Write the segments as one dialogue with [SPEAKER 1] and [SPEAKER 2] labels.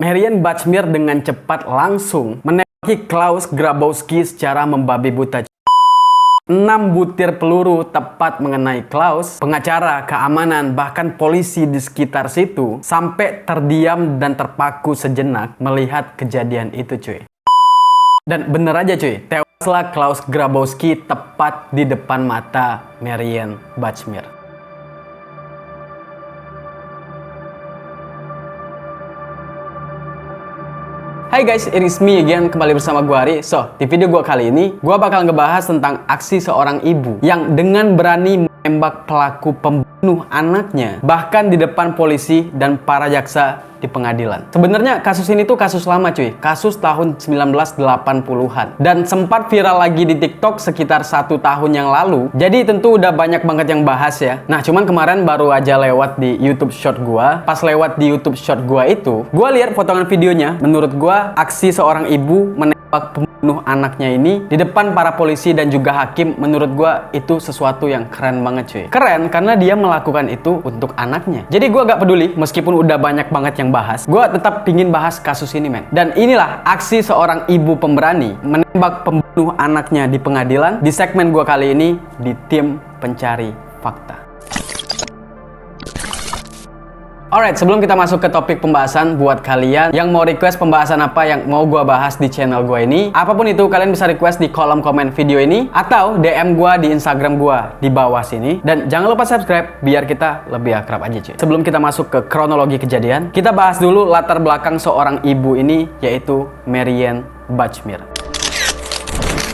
[SPEAKER 1] Marian Bachmir dengan cepat langsung menembaki Klaus Grabowski secara membabi buta. 6 butir peluru tepat mengenai Klaus, pengacara, keamanan, bahkan polisi di sekitar situ sampai terdiam dan terpaku sejenak melihat kejadian itu, cuy. Dan bener aja, cuy, tewaslah Klaus Grabowski tepat di depan mata Marian Bachmir. Hai guys, it is me again, kembali bersama gue Ari. So, di video gue kali ini, gue bakal ngebahas tentang aksi seorang ibu yang dengan berani menembak pelaku pembunuh anaknya, bahkan di depan polisi dan para jaksa di pengadilan. Sebenarnya kasus ini tuh kasus lama, cuy. Kasus tahun 1980-an. Dan sempat viral lagi di TikTok sekitar 1 tahun yang lalu. Jadi tentu udah banyak banget yang bahas ya. Nah, cuman kemarin baru aja lewat di YouTube Short gua. Pas lewat di YouTube Short gua itu, gua lihat potongan videonya. Menurut gua, aksi seorang ibu menembak pembunuh anaknya ini di depan para polisi dan juga hakim, menurut gua itu sesuatu yang keren banget, cuy. Keren karena dia melakukan itu untuk anaknya. Jadi gua gak peduli meskipun udah banyak banget yang bahas, gue tetap pingin bahas kasus ini, men. Dan inilah aksi seorang ibu pemberani menembak pembunuh anaknya di pengadilan di segmen gue kali ini di Tim Pencari Fakta. Alright, sebelum kita masuk ke topik pembahasan, buat kalian yang mau request pembahasan apa yang mau gue bahas di channel gue ini, apapun itu kalian bisa request di kolom komen video ini atau DM gue di Instagram gue di bawah sini. Dan jangan lupa subscribe biar kita lebih akrab aja, cuy. Sebelum kita masuk ke kronologi kejadian, kita bahas dulu latar belakang seorang ibu ini, yaitu Marian Bachmir.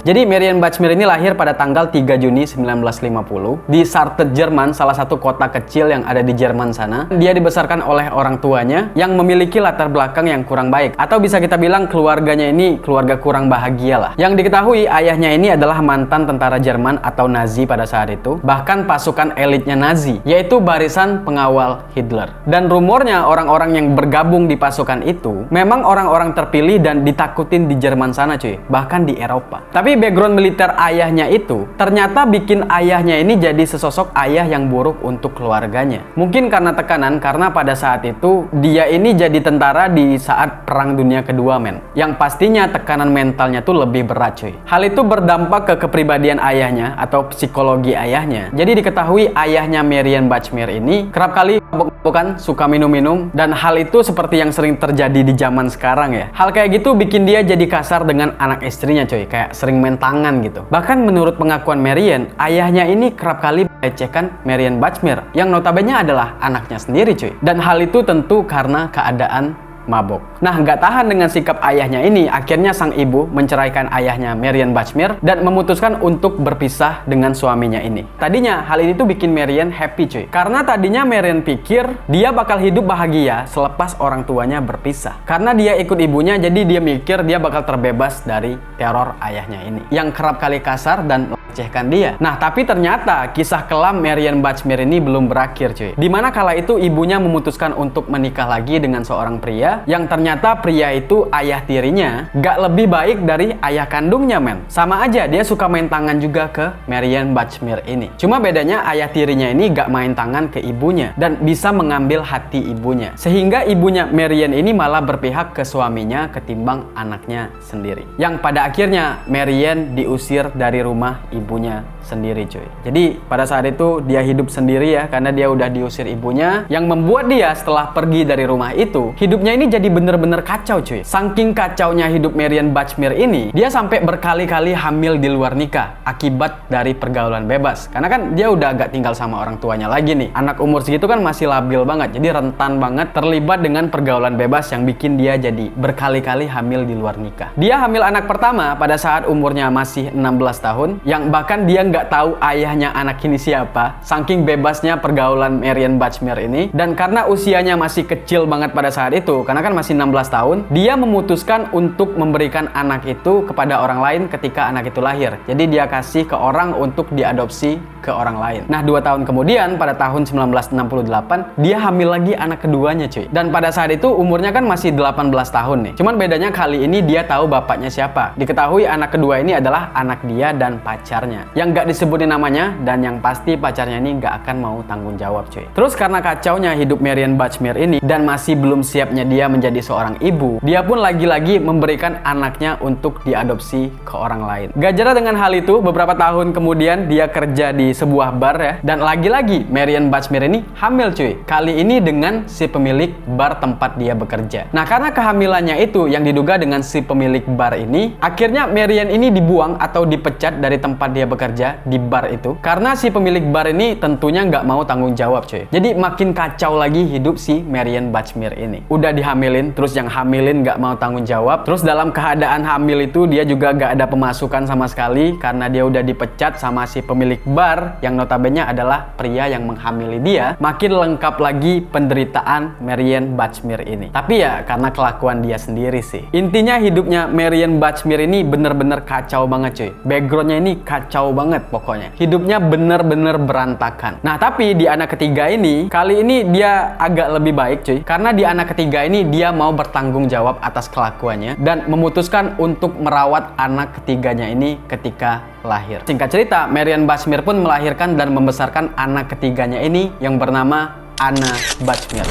[SPEAKER 1] Jadi Marian Bachmir ini lahir pada tanggal 3 Juni 1950 di Sartet, Jerman, salah satu kota kecil yang ada di Jerman sana. Dia dibesarkan oleh orang tuanya yang memiliki latar belakang yang kurang baik, atau bisa kita bilang keluarganya ini keluarga kurang bahagia lah. Yang diketahui ayahnya ini adalah mantan tentara Jerman atau Nazi pada saat itu, bahkan pasukan elitnya Nazi, yaitu barisan pengawal Hitler. Dan rumornya orang-orang yang bergabung di pasukan itu memang orang-orang terpilih dan ditakutin di Jerman sana, cuy, bahkan di Eropa. Tapi background militer ayahnya itu ternyata bikin ayahnya ini jadi sesosok ayah yang buruk untuk keluarganya. Mungkin karena tekanan, karena pada saat itu dia ini jadi tentara di saat Perang Dunia Kedua, men. Yang pastinya tekanan mentalnya tuh lebih berat, cuy. Hal itu berdampak ke kepribadian ayahnya atau psikologi ayahnya. Jadi diketahui ayahnya Marian Bachmir ini kerap kali bukan suka minum-minum, dan hal itu seperti yang sering terjadi di zaman sekarang ya. Hal kayak gitu bikin dia jadi kasar dengan anak istrinya, cuy. Kayak sering main tangan gitu. Bahkan menurut pengakuan Marian, ayahnya ini kerap kali melecehkan Marian Bachmir yang notabene adalah anaknya sendiri, cuy. Dan hal itu tentu karena keadaan mabok. Nah, nggak tahan dengan sikap ayahnya ini, akhirnya sang ibu menceraikan ayahnya Marian Bachmir dan memutuskan untuk berpisah dengan suaminya ini. Tadinya hal ini tuh bikin Marian happy, cuy. Karena tadinya Marian pikir dia bakal hidup bahagia selepas orang tuanya berpisah. Karena dia ikut ibunya, jadi dia mikir dia bakal terbebas dari teror ayahnya ini yang kerap kali kasar dan melecehkan dia. Nah, tapi ternyata kisah kelam Marian Bachmir ini belum berakhir, cuy. Dimana kala itu ibunya memutuskan untuk menikah lagi dengan seorang pria yang ternyata pria itu ayah tirinya gak lebih baik dari ayah kandungnya, men. Sama aja dia suka main tangan juga ke Marian Bachmir ini. Cuma bedanya ayah tirinya ini gak main tangan ke ibunya dan bisa mengambil hati ibunya. Sehingga ibunya Marian ini malah berpihak ke suaminya ketimbang anaknya sendiri. Yang pada akhirnya Marian diusir dari rumah ibunya sendiri, cuy. Jadi pada saat itu dia hidup sendiri ya, karena dia udah diusir ibunya, yang membuat dia setelah pergi dari rumah itu, hidupnya ini jadi bener-bener kacau, cuy. Saking kacaunya hidup Marian Bachmir ini, dia sampai berkali-kali hamil di luar nikah akibat dari pergaulan bebas. Karena kan dia udah agak tinggal sama orang tuanya lagi nih. Anak umur segitu kan masih labil banget, jadi rentan banget terlibat dengan pergaulan bebas yang bikin dia jadi berkali-kali hamil di luar nikah. Dia hamil anak pertama pada saat umurnya masih 16 tahun, yang bahkan dia nggak tahu ayahnya anak ini siapa, saking bebasnya pergaulan Marian Bachmir ini. Dan karena usianya masih kecil banget pada saat itu, karena kan masih 16 tahun, dia memutuskan untuk memberikan anak itu kepada orang lain ketika anak itu lahir. Jadi dia kasih ke orang untuk diadopsi ke orang lain. Nah, 2 tahun kemudian pada tahun 1968 dia hamil lagi anak keduanya, cuy. Dan pada saat itu umurnya kan masih 18 tahun nih. Cuman bedanya kali ini dia tahu bapaknya siapa. Diketahui anak kedua ini adalah anak dia dan pacarnya, yang gak nggak disebutin namanya, dan yang pasti pacarnya ini nggak akan mau tanggung jawab cuy. Terus karena kacaunya hidup Marian Bachmir ini dan masih belum siapnya dia menjadi seorang ibu, dia pun lagi-lagi memberikan anaknya untuk diadopsi ke orang lain. Gak jarang dengan hal itu, beberapa tahun kemudian dia kerja di sebuah bar ya, dan lagi-lagi Marian Bachmir ini hamil cuy. Kali ini dengan si pemilik bar tempat dia bekerja. Nah, karena kehamilannya itu yang diduga dengan si pemilik bar ini, akhirnya Marian ini dibuang atau dipecat dari tempat dia bekerja di bar itu karena si pemilik bar ini tentunya nggak mau tanggung jawab cuy. Jadi makin kacau lagi hidup si Marian Bachmir ini. Udah dihamilin, terus yang hamilin nggak mau tanggung jawab. Terus dalam keadaan hamil itu dia juga nggak ada pemasukan sama sekali karena dia udah dipecat sama si pemilik bar yang notabene adalah pria yang menghamili dia. Makin lengkap lagi penderitaan Marian Bachmir ini. Tapi ya karena kelakuan dia sendiri sih. Intinya hidupnya Marian Bachmir ini bener-bener kacau banget cuy. Backgroundnya ini kacau banget pokoknya. Hidupnya bener-bener berantakan. Nah tapi di anak ketiga ini, kali ini dia agak lebih baik cuy. Karena di anak ketiga ini dia mau bertanggung jawab atas kelakuannya dan memutuskan untuk merawat anak ketiganya ini ketika lahir. Singkat cerita, Marian Bachmir pun melahirkan dan membesarkan anak ketiganya ini yang bernama Anna Bachmir.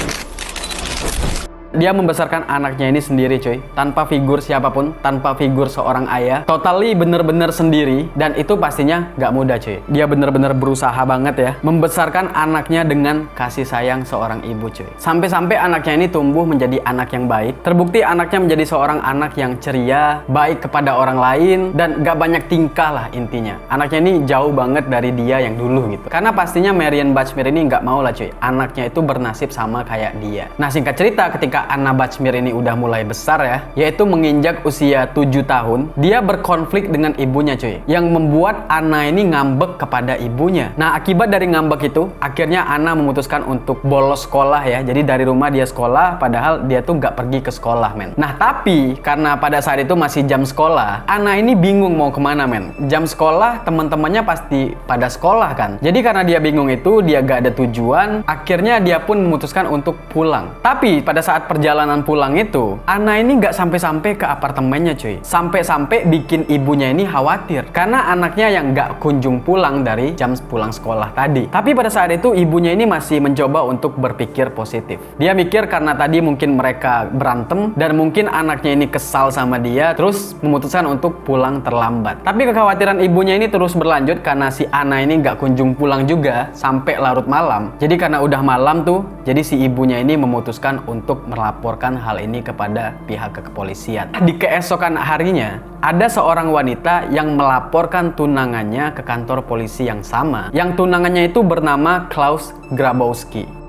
[SPEAKER 1] Dia membesarkan anaknya ini sendiri cuy, tanpa figur siapapun, tanpa figur seorang ayah, totally bener-bener sendiri, dan itu pastinya gak mudah cuy. Dia bener-bener berusaha banget ya, membesarkan anaknya dengan kasih sayang seorang ibu cuy. Sampai-sampai anaknya ini tumbuh menjadi anak yang baik, terbukti anaknya menjadi seorang anak yang ceria, baik kepada orang lain, dan gak banyak tingkah lah intinya. Anaknya ini jauh banget dari dia yang dulu gitu. Karena pastinya Marian Bachmir ini gak mau lah cuy, anaknya itu bernasib sama kayak dia. Nah singkat cerita, ketika Anna Bachmir ini udah mulai besar ya, yaitu menginjak usia 7 tahun, dia berkonflik dengan ibunya cuy, yang membuat Anna ini ngambek kepada ibunya. Nah akibat dari ngambek itu, akhirnya Anna memutuskan untuk bolos sekolah ya. Jadi dari rumah dia sekolah, padahal dia tuh nggak pergi ke sekolah men. Nah tapi karena pada saat itu masih jam sekolah, Anna ini bingung mau kemana men. Jam sekolah teman-temannya pasti pada sekolah kan. Jadi karena dia bingung itu, dia gak ada tujuan, akhirnya dia pun memutuskan untuk pulang. Tapi pada saat perjalanan pulang itu, Anna ini nggak sampai-sampai ke apartemennya cuy. Sampai-sampai bikin ibunya ini khawatir karena anaknya yang nggak kunjung pulang dari jam pulang sekolah tadi. Tapi pada saat itu ibunya ini masih mencoba untuk berpikir positif. Dia mikir karena tadi mungkin mereka berantem dan mungkin anaknya ini kesal sama dia, terus memutuskan untuk pulang terlambat. Tapi kekhawatiran ibunya ini terus berlanjut karena si Anna ini nggak kunjung pulang juga sampai larut malam. Jadi karena udah malam tuh, jadi si ibunya ini memutuskan untuk melaporkan hal ini kepada pihak kepolisian. Di keesokan harinya, ada seorang wanita yang melaporkan tunangannya ke kantor polisi yang sama. Yang tunangannya itu bernama Klaus Grabowski.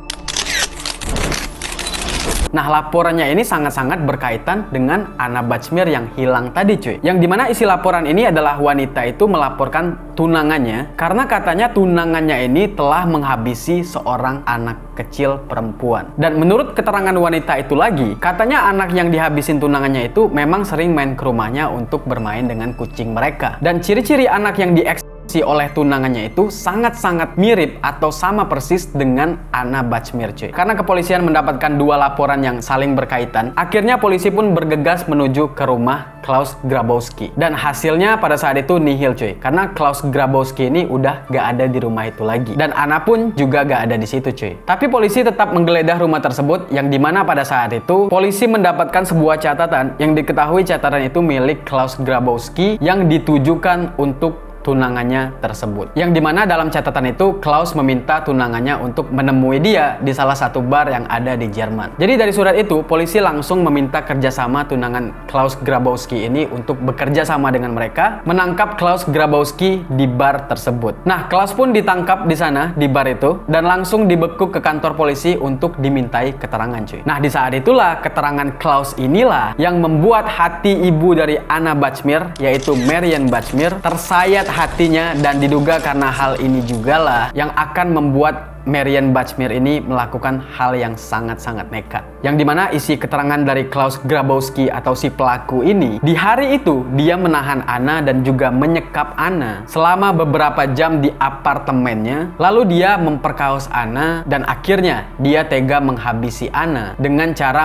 [SPEAKER 1] Nah, laporannya ini sangat-sangat berkaitan dengan Anna Bachmir yang hilang tadi cuy. Yang dimana isi laporan ini adalah wanita itu melaporkan tunangannya karena katanya tunangannya ini telah menghabisi seorang anak kecil perempuan. Dan menurut keterangan wanita itu lagi, katanya anak yang dihabisin tunangannya itu memang sering main ke rumahnya untuk bermain dengan kucing mereka. Dan ciri-ciri anak yang oleh tunangannya itu sangat-sangat mirip atau sama persis dengan Anna Bachmir cuy. Karena kepolisian mendapatkan dua laporan yang saling berkaitan, akhirnya polisi pun bergegas menuju ke rumah Klaus Grabowski. Dan hasilnya pada saat itu nihil cuy. Karena Klaus Grabowski ini udah gak ada di rumah itu lagi. Dan Anna pun juga gak ada di situ cuy. Tapi polisi tetap menggeledah rumah tersebut, yang dimana pada saat itu polisi mendapatkan sebuah catatan yang diketahui catatan itu milik Klaus Grabowski yang ditujukan untuk tunangannya tersebut. Yang dimana dalam catatan itu Klaus meminta tunangannya untuk menemui dia di salah satu bar yang ada di Jerman. Jadi dari surat itu polisi langsung meminta kerjasama tunangan Klaus Grabowski ini untuk bekerja sama dengan mereka menangkap Klaus Grabowski di bar tersebut. Nah, Klaus pun ditangkap di sana di bar itu dan langsung dibekuk ke kantor polisi untuk dimintai keterangan cuy. Nah, di saat itulah keterangan Klaus inilah yang membuat hati ibu dari Anna Bachmir, yaitu Marian Bachmir, tersayat hatinya, dan diduga karena hal ini juga lah yang akan membuat Marian Bachmir ini melakukan hal yang sangat-sangat nekat. Yang dimana isi keterangan dari Klaus Grabowski atau si pelaku ini, di hari itu dia menahan Anna dan juga menyekap Anna selama beberapa jam di apartemennya. Lalu dia memperkaos Anna dan akhirnya dia tega menghabisi Anna dengan cara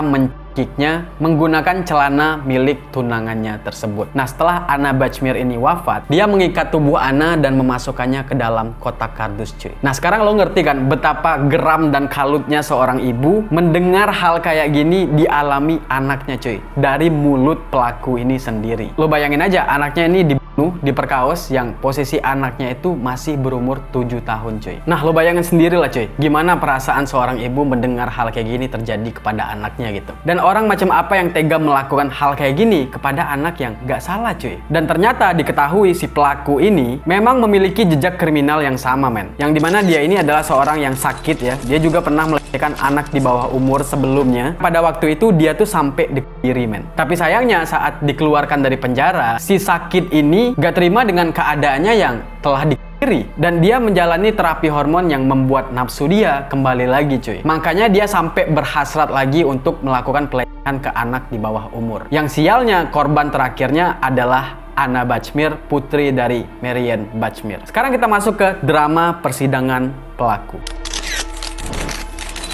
[SPEAKER 1] kicknya menggunakan celana milik tunangannya tersebut. Nah, setelah Anna Bachmir ini wafat, dia mengikat tubuh Anna dan memasukkannya ke dalam kotak kardus, cuy. Nah, sekarang lo ngerti kan betapa geram dan kalutnya seorang ibu mendengar hal kayak gini dialami anaknya, cuy, dari mulut pelaku ini sendiri. Lo bayangin aja, anaknya ini diperkaos yang posisi anaknya itu masih berumur 7 tahun, cuy. Nah, lo bayangin sendiri lah, cuy, gimana perasaan seorang ibu mendengar hal kayak gini terjadi kepada anaknya gitu. Dan orang macam apa yang tega melakukan hal kayak gini kepada anak yang gak salah, cuy. Dan ternyata diketahui si pelaku ini memang memiliki jejak kriminal yang sama, men. Yang dimana dia ini adalah seorang yang sakit ya. Dia juga pernah melecehkan anak di bawah umur sebelumnya. Pada waktu itu dia tuh sampai dikiri, men. Tapi sayangnya saat dikeluarkan dari penjara, si sakit ini gak terima dengan keadaannya yang telah dikiri. Dan dia menjalani terapi hormon yang membuat nafsu dia kembali lagi, cuy. Makanya dia sampai berhasrat lagi untuk melakukan pelecehan ke anak di bawah umur. Yang sialnya korban terakhirnya adalah Anna Bachmir, putri dari Marian Bachmir. Sekarang kita masuk ke drama persidangan pelaku.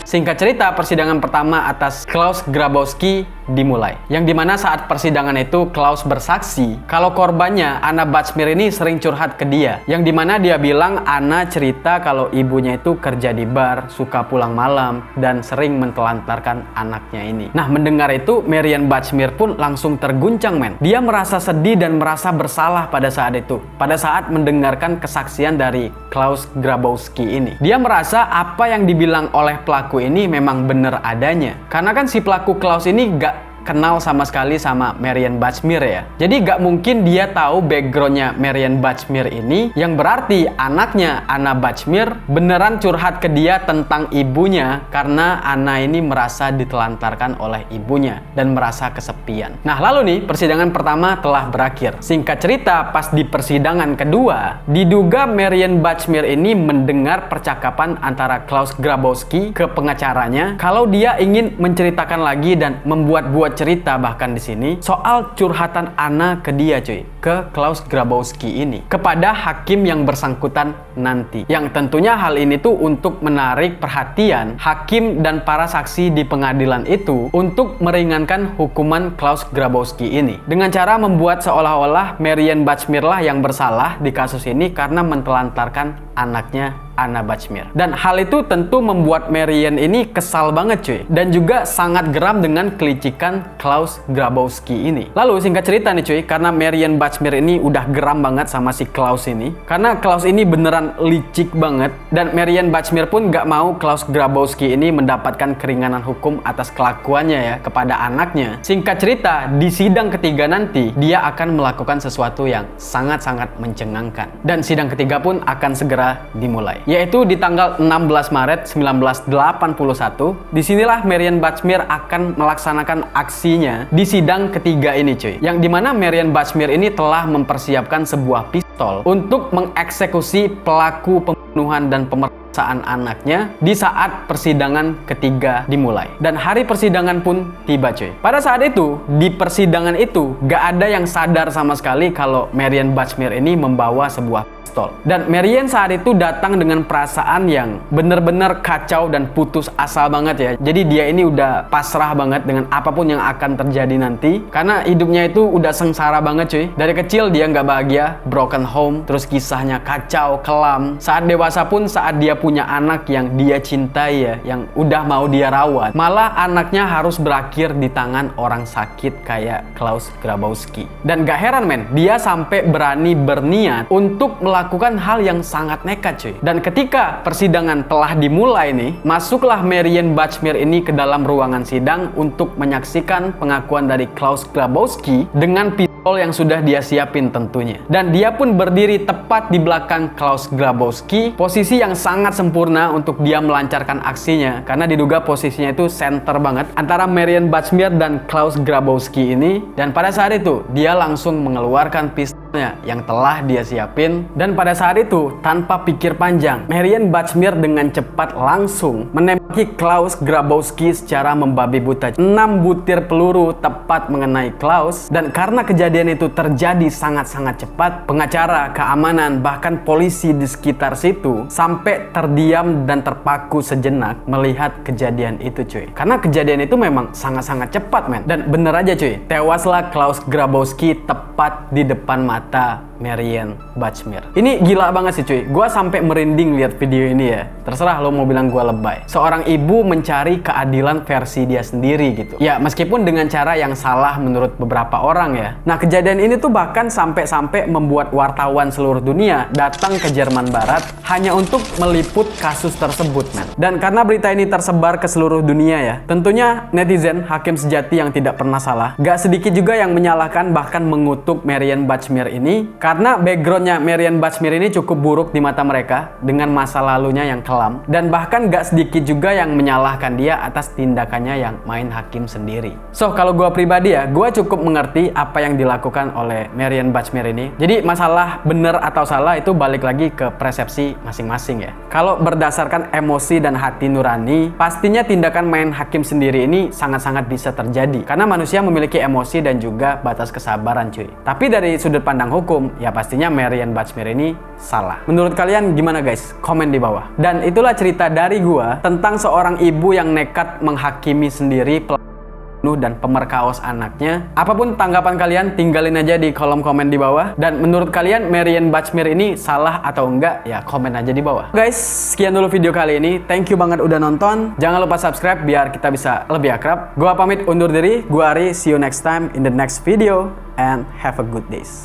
[SPEAKER 1] Singkat cerita, persidangan pertama atas Klaus Grabowski dimulai. Yang dimana saat persidangan itu Klaus bersaksi kalau korbannya Anna Bachmir ini sering curhat ke dia. Yang dimana dia bilang Anna cerita kalau ibunya itu kerja di bar, suka pulang malam, dan sering mentelantarkan anaknya ini. Nah, mendengar itu Marian Bachmir pun langsung terguncang, men. Dia merasa sedih dan merasa bersalah pada saat itu. Pada saat mendengarkan kesaksian dari Klaus Grabowski ini. Dia merasa apa yang dibilang oleh pelaku ini memang benar adanya. Karena kan si pelaku Klaus ini gak kenal sama sekali sama Marian Bachmir ya. Jadi gak mungkin dia tahu backgroundnya Marian Bachmir ini, yang berarti anaknya Anna Bachmir beneran curhat ke dia tentang ibunya karena Anna ini merasa ditelantarkan oleh ibunya dan merasa kesepian. Nah, lalu nih persidangan pertama telah berakhir. Singkat cerita, pas di persidangan kedua, diduga Marian Bachmir ini mendengar percakapan antara Klaus Grabowski ke pengacaranya kalau dia ingin menceritakan lagi dan membuat-buat cerita bahkan di sini soal curhatan Anna ke dia, cuy, ke Klaus Grabowski ini kepada hakim yang bersangkutan nanti. Yang tentunya hal ini tuh untuk menarik perhatian hakim dan para saksi di pengadilan itu untuk meringankan hukuman Klaus Grabowski ini dengan cara membuat seolah-olah Marian Bachmir lah yang bersalah di kasus ini karena mentelantarkan anaknya Anna Bachmir. Dan hal itu tentu membuat Marian ini kesal banget, cuy, dan juga sangat geram dengan kelicikan Klaus Grabowski ini. Lalu singkat cerita nih, cuy, karena Marian Bachmir ini udah geram banget sama si Klaus ini, karena Klaus ini beneran licik banget, dan Marian Bachmir pun gak mau Klaus Grabowski ini mendapatkan keringanan hukum atas kelakuannya ya kepada anaknya. Singkat cerita, di sidang ketiga nanti dia akan melakukan sesuatu yang sangat-sangat mencengangkan, dan sidang ketiga pun akan segera dimulai, yaitu di tanggal 16 Maret 1981. Disinilah Marian Bachmir akan melaksanakan aksinya di sidang ketiga ini, cuy. Yang dimana Marian Bachmir ini telah mempersiapkan sebuah pistol untuk mengeksekusi pelaku pembunuhan dan pemerkosaan anaknya di saat persidangan ketiga dimulai. Dan hari persidangan pun tiba, cuy. Pada saat itu, di persidangan itu gak ada yang sadar sama sekali kalau Marian Bachmir ini membawa sebuah pistol. Dan Marian saat itu datang dengan perasaan yang bener-bener kacau dan putus asa banget ya. Jadi dia ini udah pasrah banget dengan apapun yang akan terjadi nanti, karena hidupnya itu udah sengsara banget, cuy. Dari kecil dia nggak bahagia, broken home, terus kisahnya kacau, kelam. Saat dewasa pun saat dia punya anak yang dia cintai ya, yang udah mau dia rawat, malah anaknya harus berakhir di tangan orang sakit kayak Klaus Grabowski. Dan gak heran, men, dia sampai berani berniat untuk melakukan hal yang sangat nekat, cuy. Dan ketika persidangan telah dimulai nih, masuklah Marian Bachmir ini ke dalam ruangan sidang untuk menyaksikan pengakuan dari Klaus Grabowski dengan pistol yang sudah dia siapin tentunya. Dan dia pun berdiri tepat di belakang Klaus Grabowski, posisi yang sangat sempurna untuk dia melancarkan aksinya, karena diduga posisinya itu center banget antara Marian Bachmir dan Klaus Grabowski ini. Dan pada saat itu dia langsung mengeluarkan pistol yang telah dia siapin. Dan pada saat itu, tanpa pikir panjang, Marian Bachmir dengan cepat langsung menembaki Klaus Grabowski secara membabi buta. 6 butir peluru tepat mengenai Klaus, dan karena kejadian itu terjadi sangat-sangat cepat, pengacara, keamanan, bahkan polisi di sekitar situ sampai terdiam dan terpaku sejenak melihat kejadian itu, cuy. Karena kejadian itu memang sangat-sangat cepat, men. Dan bener aja, cuy, tewaslah Klaus Grabowski tepat di depan mata Marian Bachmir. Ini gila banget sih, cuy. Gua sampai merinding lihat video ini ya. Terserah lo mau bilang gua lebay. Seorang ibu mencari keadilan versi dia sendiri gitu. Ya, meskipun dengan cara yang salah menurut beberapa orang ya. Nah, kejadian ini tuh bahkan sampai-sampai membuat wartawan seluruh dunia datang ke Jerman Barat hanya untuk meliput kasus tersebut, men. Dan karena berita ini tersebar ke seluruh dunia ya, tentunya netizen, hakim sejati yang tidak pernah salah, gak sedikit juga yang menyalahkan bahkan mengutuk Marian Bachmir ini karena backgroundnya Marian Bachmir ini cukup buruk di mata mereka dengan masa lalunya yang kelam, dan bahkan gak sedikit juga yang menyalahkan dia atas tindakannya yang main hakim sendiri. So, kalau gue pribadi ya, gue cukup mengerti apa yang dilakukan oleh Marian Bachmir ini. Jadi masalah benar atau salah itu balik lagi ke persepsi masing-masing ya. Kalau berdasarkan emosi dan hati nurani, pastinya tindakan main hakim sendiri ini sangat-sangat bisa terjadi karena manusia memiliki emosi dan juga batas kesabaran, cuy. Tapi dari sudut pandang hukum, ya pastinya Marian Bachmir ini salah. Menurut kalian gimana, guys? Komen di bawah. Dan itulah cerita dari gua tentang seorang ibu yang nekat menghakimi sendiri penuh dan pemerkaos anaknya. Apapun tanggapan kalian, tinggalin aja di kolom komen di bawah. Dan menurut kalian Marian Bachmir ini salah atau enggak? Ya komen aja di bawah. Guys, sekian dulu video kali ini. Thank you banget udah nonton. Jangan lupa subscribe biar kita bisa lebih akrab. Gua pamit undur diri. Gua Ari. See you next time in the next video and have a good days.